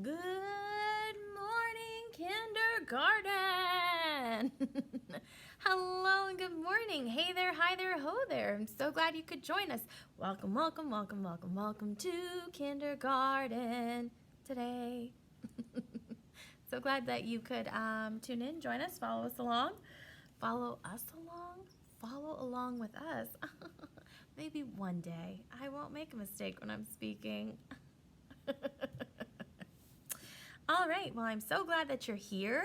Good morning, kindergarten. Hello and good morning. Hey there, hi there, ho there. I'm so glad you could join us. Welcome, welcome, welcome, welcome, welcome to kindergarten today. So glad that you could tune in, join us, follow us along. Follow us along? Follow along with us. Maybe one day I won't make a mistake when I'm speaking. All right, well, I'm so glad that you're here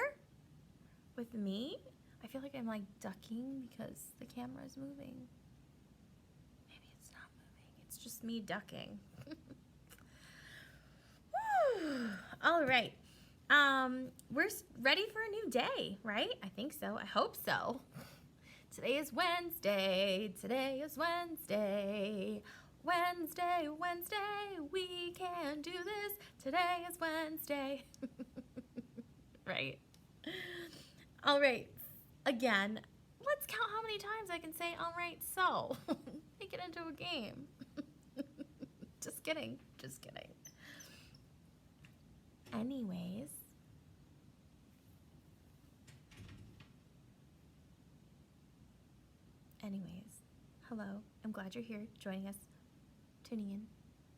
with me. I feel like I'm like ducking because the camera is moving. Maybe it's not moving, it's just me ducking. All right, we're ready for a new day, right? I think so, I hope so. Today is Wednesday, today is Wednesday. Wednesday, Wednesday, we can do this. Today is Wednesday. Right. All right. Again, let's count how many times I can say all right, so. Make it into a game. Just kidding. Just kidding. Anyways. Hello. I'm glad you're here joining us, tuning in,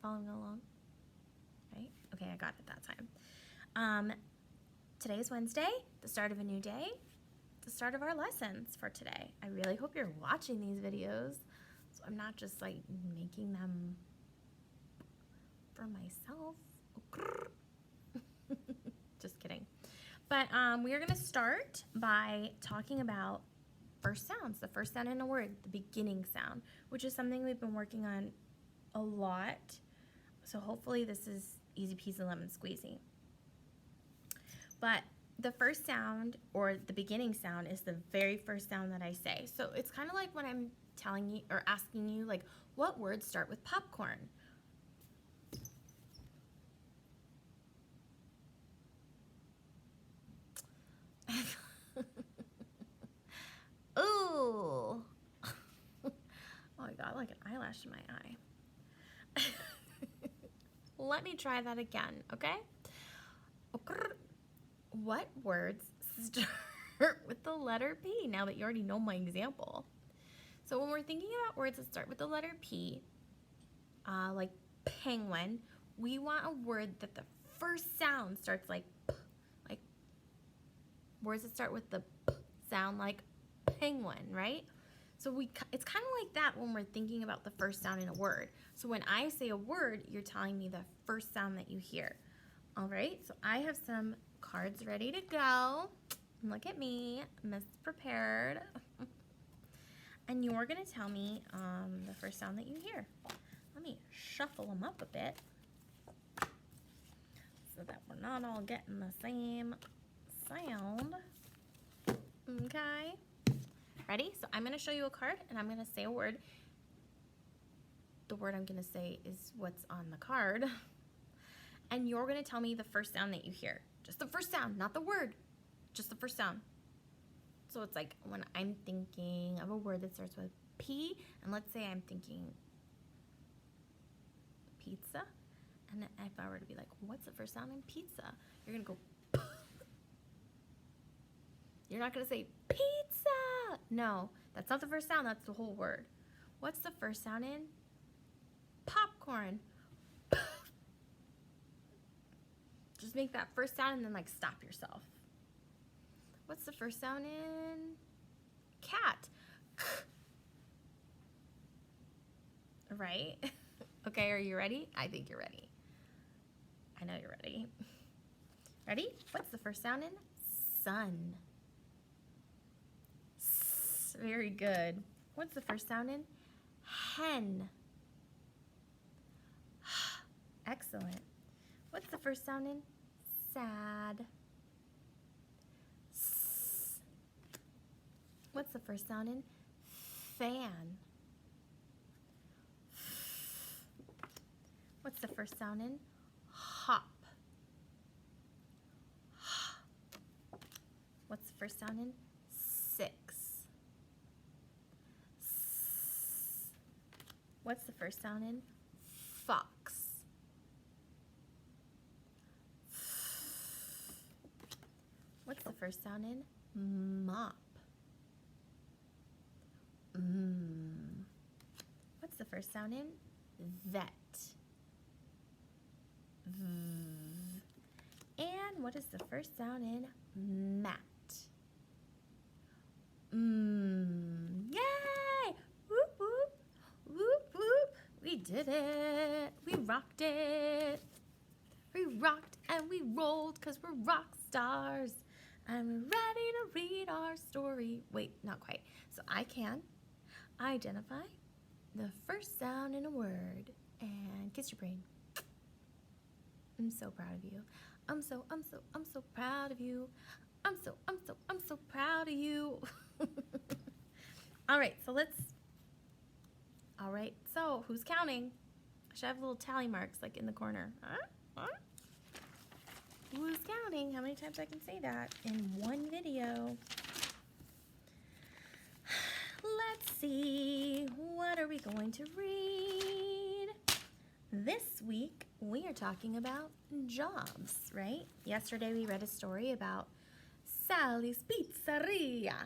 following along. Right? Okay, I got it that time. Today is Wednesday, the start of a new day, the start of our lessons for today. I really hope you're watching these videos, so I'm not just like making them for myself. Just kidding. But we are going to start by talking about first sounds, the first sound in a word, the beginning sound, which is something we've been working on a lot. So hopefully this is easy peasy lemon squeezy. But the first sound, or the beginning sound, is the very first sound that I say. So it's kind of like when I'm telling you or asking you, like, what words start with popcorn? Ooh. Oh my god, like an eyelash in my eye. Let me try that again, okay? What words start with the letter P, now that you already know my example? So when we're thinking about words that start with the letter P, like penguin, we want a word that the first sound starts like P, like words that start with the P sound like penguin, right? So it's kind of like that when we're thinking about the first sound in a word. So when I say a word, you're telling me the first sound that you hear. All right, so I have some cards ready to go. Look at me, Miss Prepared. And you're gonna tell me the first sound that you hear. Let me shuffle them up a bit so that we're not all getting the same sound. Okay. Ready? So I'm going to show you a card and I'm going to say a word. The word I'm going to say is what's on the card. And you're going to tell me the first sound that you hear. Just the first sound, not the word. Just the first sound. So it's like when I'm thinking of a word that starts with P, and let's say I'm thinking pizza. And if I were to be like, what's the first sound in pizza? You're going to go P. You're not going to say pizza. No, that's not the first sound. That's the whole word. What's the first sound in popcorn? Just make that first sound and then like stop yourself. What's the first sound in cat? Right? Okay, are you ready? I think you're ready. I know you're ready. Ready? What's the first sound in sun? Very good. What's the first sound in hen? Excellent. What's the first sound in sad? What's the first sound in fan? What's the first sound in hop? What's the first sound in six? What's the first sound in fox? first sound in mop? What's the first sound in vet? And what is the first sound in mat? Yay! Whoop, whoop, whoop, whoop. We did it. We rocked it. We rocked and we rolled because we're rock stars. And we're ready to read our story. Wait, not quite. So I can identify the first sound in a word and kiss your brain. I'm so proud of you. I'm so proud of you. I'm so proud of you. All right, so who's counting? I should have little tally marks like in the corner. Huh? Who's counting? How many times I can say that in one video? Let's see. What are we going to read? This week, we are talking about jobs, right? Yesterday, we read a story about Sally's Pizzeria.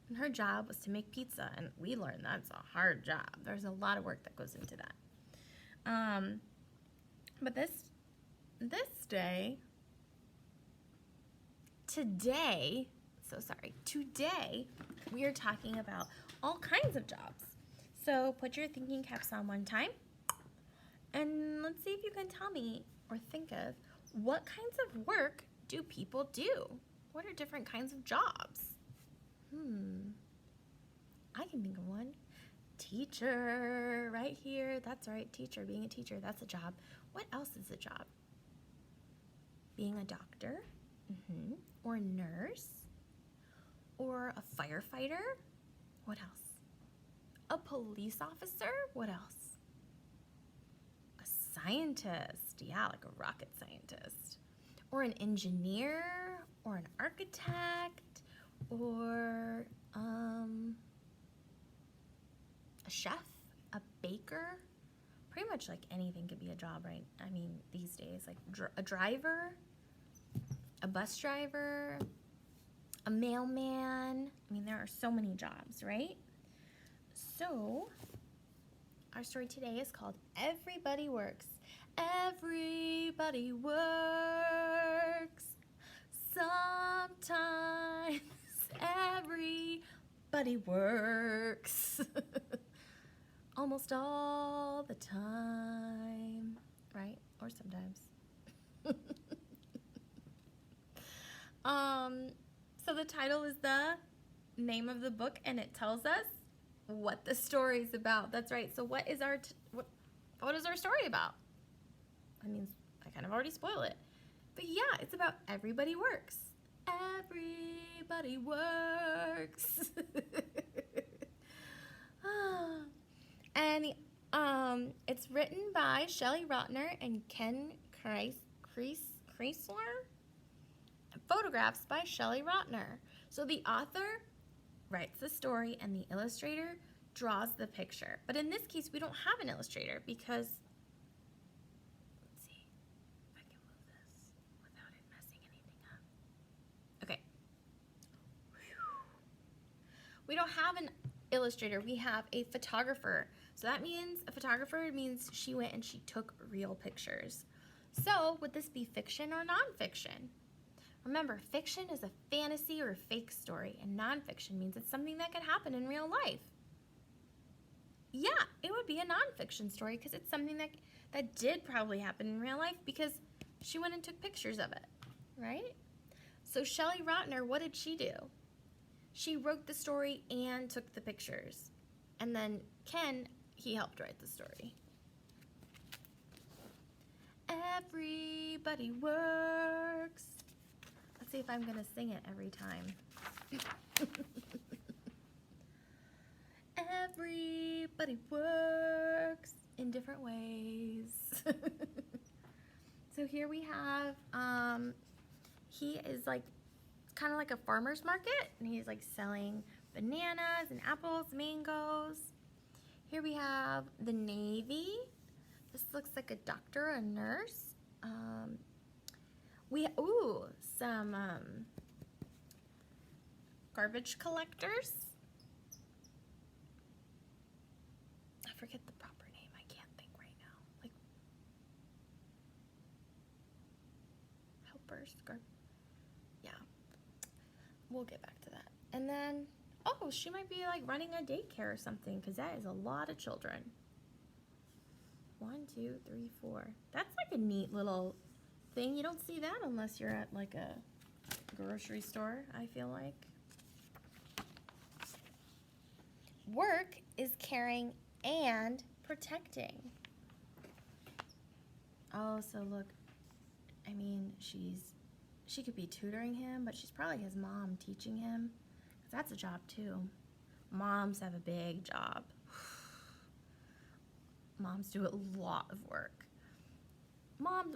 And her job was to make pizza, and we learned that's a hard job. There's a lot of work that goes into that. But today, we are talking about all kinds of jobs. So put your thinking caps on one time, and let's see if you can tell me or think of what kinds of work do people do? What are different kinds of jobs? I can think of one. Teacher, right here. That's right, teacher. Being a teacher, that's a job. What else is a job? Being a doctor, or a nurse, or a firefighter. What else? A police officer. What else? A scientist. Yeah, like a rocket scientist. Or an engineer, or an architect, or a chef, a baker. Pretty much like anything could be a job, right? I mean, these days, like a driver, a bus driver, a mailman. I mean, there are so many jobs, right? So, our story today is called Everybody Works. Everybody works. Sometimes everybody works. Almost all the time, right? Or sometimes. So the title is the name of the book, and it tells us what the story is about. That's right. So what is our story about? I mean, I kind of already spoiled it. But yeah, it's about everybody works. Everybody works. And it's written by Shelley Rotner and Ken Kreisler. Photographs by Shelley Rotner. So the author writes the story and the illustrator draws the picture. But in this case, we don't have an illustrator because, let's see if I can move this without it messing anything up. Okay. We don't have an illustrator. We have a photographer. So that means a photographer means she went and she took real pictures. So would this be fiction or nonfiction? Remember, fiction is a fantasy or a fake story, and nonfiction means it's something that could happen in real life. Yeah, it would be a nonfiction story because it's something that did probably happen in real life because she went and took pictures of it, right? So Shelley Rotner, what did she do? She wrote the story and took the pictures. And then Ken, he helped write the story. Everybody works. Let's see if I'm going to sing it every time. Everybody works in different ways. So here we have, he is like kind of like a farmer's market, and he's like selling bananas and apples, mangoes. Here we have the Navy. This looks like a doctor, a nurse. Some garbage collectors. I forget the proper name. I can't think right now. Like helpers. Yeah. We'll get back to that. And then, oh, she might be like running a daycare or something because that is a lot of children. 1, 2, 3, 4. That's like a neat little thing. You don't see that unless you're at like a grocery store, I feel like. Work is caring and protecting. Oh, so look, I mean, she could be tutoring him, but she's probably his mom teaching him. 'Cause that's a job too. Moms have a big job. Moms do a lot of work.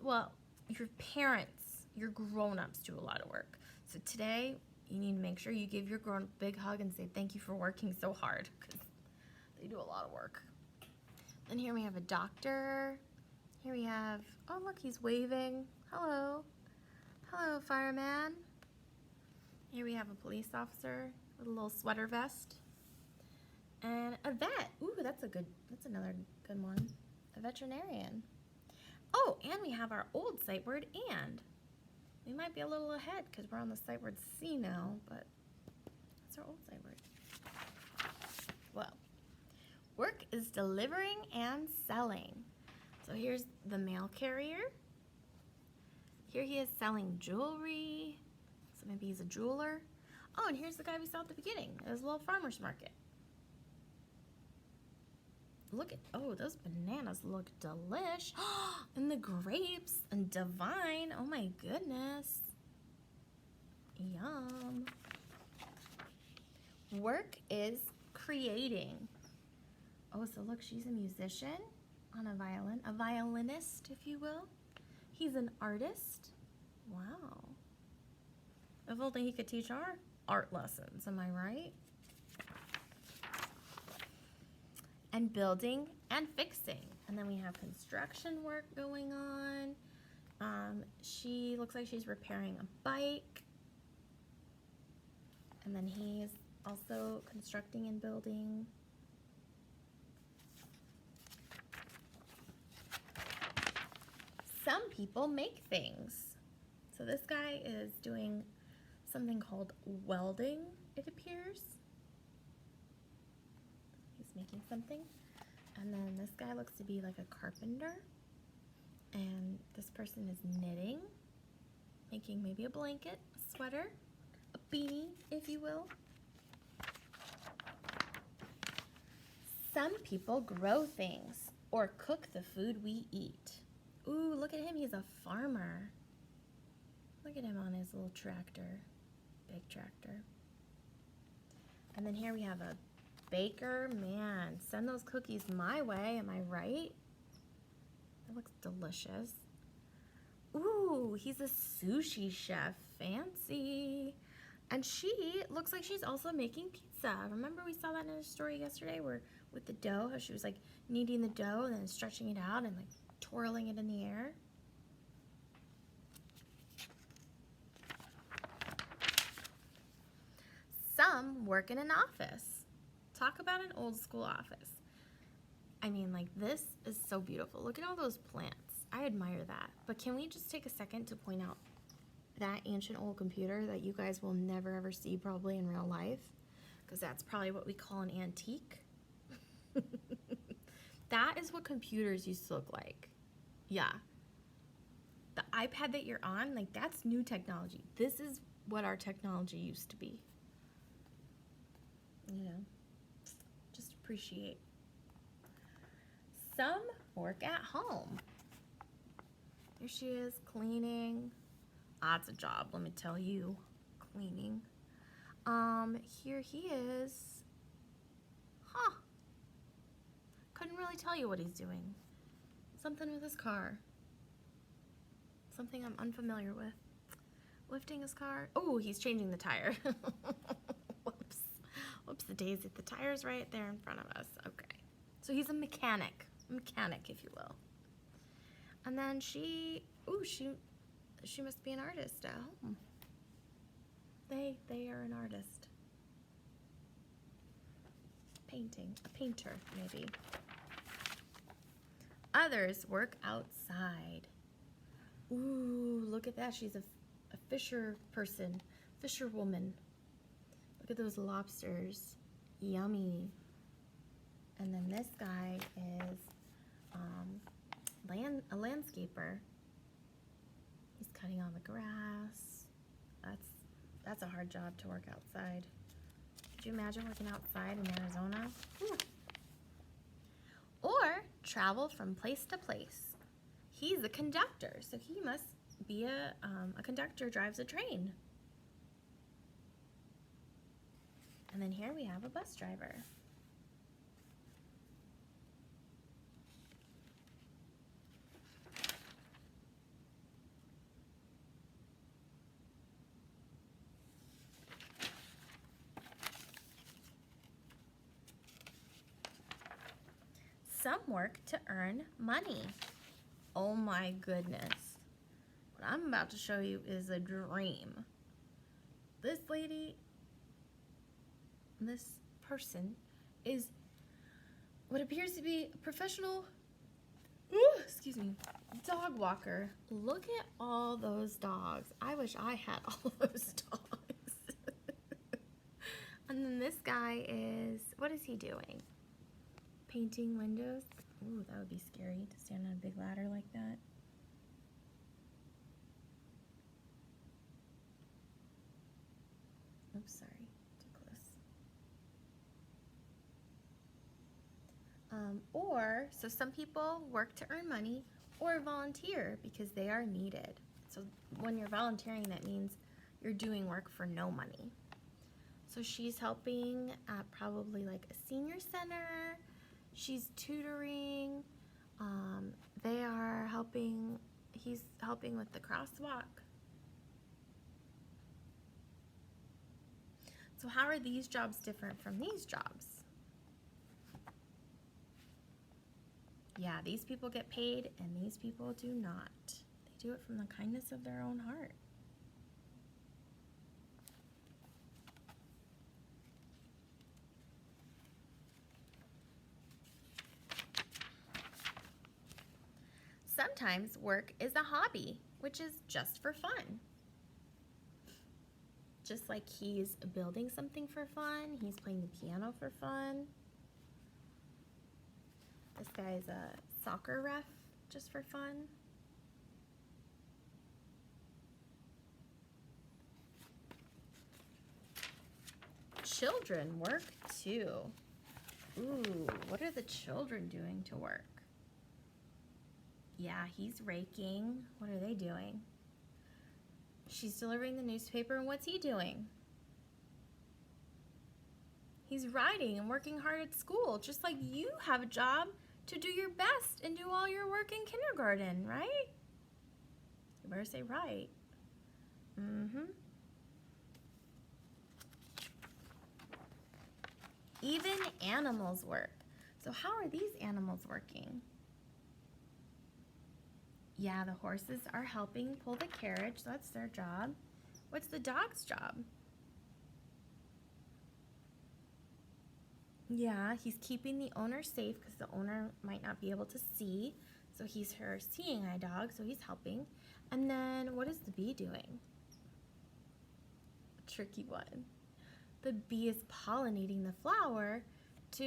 Well, your parents, your grown-ups do a lot of work. So today, you need to make sure you give your grown-up a big hug and say thank you for working so hard, because they do a lot of work. And here we have a doctor. Here we have, oh look, he's waving. Hello. Hello, fireman. Here we have a police officer with a little sweater vest. And a vet. Ooh, that's another good one. A veterinarian. Oh, and we have our old sight word and. We might be a little ahead because we're on the sight word C now, but that's our old sight word. Well, work is delivering and selling. So here's the mail carrier. Here he is selling jewelry. So maybe he's a jeweler. Oh, and here's the guy we saw at the beginning. It was a little farmer's market. Look at, oh, those bananas look delish. And the grapes and divine. Oh my goodness. Yum. Work is creating. Oh, so look, she's a musician on a violin. A violinist, if you will. He's an artist. Wow. If only he could teach our art lessons, am I right? And building and fixing. And then we have construction work going on. She looks like she's repairing a bike. And then he's also constructing and building. Some people make things. So this guy is doing something called welding, it appears. Making something. And then this guy looks to be like a carpenter. And this person is knitting, making maybe a blanket, a sweater, a beanie, if you will. Some people grow things or cook the food we eat. Ooh, look at him, he's a farmer. Look at him on his little tractor, big tractor. And then here we have a baker. Man, send those cookies my way, am I right? That looks delicious. Ooh, he's a sushi chef. Fancy. And she looks like she's also making pizza. Remember we saw that in a story yesterday where with the dough, how she was like kneading the dough and then stretching it out and like twirling it in the air? Some work in an office. Talk about an old school office. I mean, like, this is so beautiful. Look at all those plants. I admire that. But can we just take a second to point out that ancient old computer that you guys will never ever see probably in real life? Because that's probably what we call an antique. That is what computers used to look like. Yeah. The iPad that you're on, like, that's new technology. This is what our technology used to be. You know? Just appreciate. Some work at home. Here she is cleaning. That's a job, let me tell you. Cleaning. Here he is. Huh. Couldn't really tell you what he's doing. Something with his car. Something I'm unfamiliar with. Lifting his car. Oh, he's changing the tire. Whoops. Whoops the daisy. The tire's right there in front of us. Okay. So he's a mechanic. Mechanic, if you will. And then she must be an artist at home. They are an artist. painting. A painter, maybe. Others work outside. Ooh, look at that. She's a fisher person, fisherwoman. Look at those lobsters. Yummy. And then this guy is a landscaper. He's cutting all the grass. That's a hard job to work outside. Could you imagine working outside in Arizona? Ooh. Or travel from place to place. He's a conductor, so he must be a conductor, drives a train. And then here we have a bus driver. Some work to earn money. Oh my goodness. What I'm about to show you is a dream. This lady, this person, is what appears to be a professional, excuse me, dog walker. Look at all those dogs. I wish I had all those dogs. And then this guy is, what is he doing? Painting windows. Ooh, that would be scary to stand on a big ladder like that. Oops, sorry, too close. So some people work to earn money or volunteer because they are needed. So when you're volunteering, that means you're doing work for no money. So she's helping at probably like a senior center. She's tutoring. They are helping. He's helping with the crosswalk. So how are these jobs different from these jobs? Yeah, these people get paid and these people do not. They do it from the kindness of their own heart. Sometimes work is a hobby, which is just for fun. Just like he's building something for fun, he's playing the piano for fun. This guy's a soccer ref just for fun. Children work too. Ooh, what are the children doing to work? Yeah, he's raking. What are they doing? She's delivering the newspaper, and what's he doing? He's writing and working hard at school, just like you have a job to do your best and do all your work in kindergarten, right? You better say right. Even animals work. So how are these animals working? Yeah, the horses are helping pull the carriage. So that's their job. What's the dog's job? Yeah, he's keeping the owner safe because the owner might not be able to see. So he's her seeing eye dog, so he's helping. And then what is the bee doing? A tricky one. The bee is pollinating the flower to,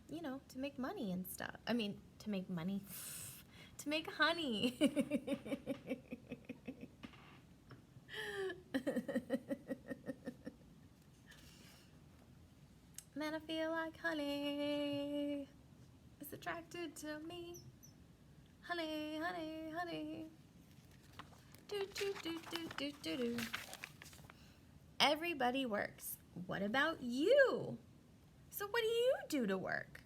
you know, to make money and stuff. I mean, to make money. To make honey. Man, I feel like honey is attracted to me. Honey, honey, honey. Do, do, do, do, do, do, do. Everybody works. What about you? So what do you do to work?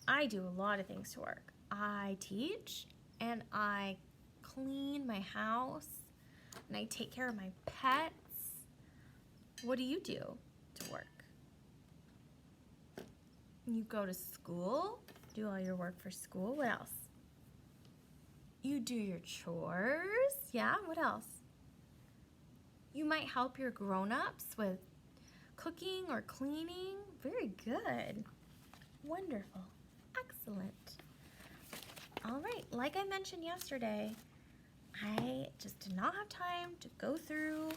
I do a lot of things to work. I teach and I clean my house and I take care of my pets. What do you do to work? You go to school, do all your work for school. What else? You do your chores. Yeah, what else? You might help your grown-ups with cooking or cleaning very good. Wonderful. Excellent. All right, like I mentioned yesterday, I just did not have time to go through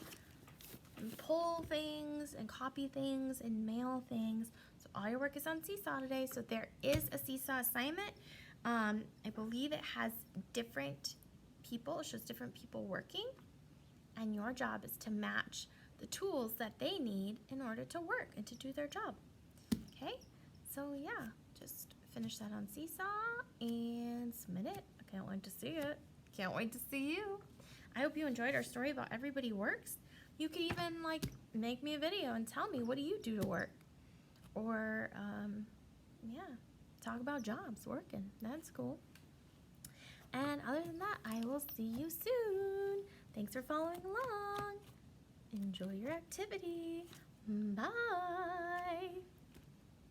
and pull things and copy things and mail things. So all your work is on Seesaw today. So there is a Seesaw assignment. I believe it has different people. It shows different people working. And your job is to match the tools that they need in order to work and to do their job. Okay? So yeah, just finish that on Seesaw and submit it. I can't wait to see it. Can't wait to see you. I hope you enjoyed our story about Everybody Works. You could even like make me a video and tell me, what do you do to work? Or yeah, talk about jobs, working. That's cool. And other than that, I will see you soon. Thanks for following along. Enjoy your activity. Bye.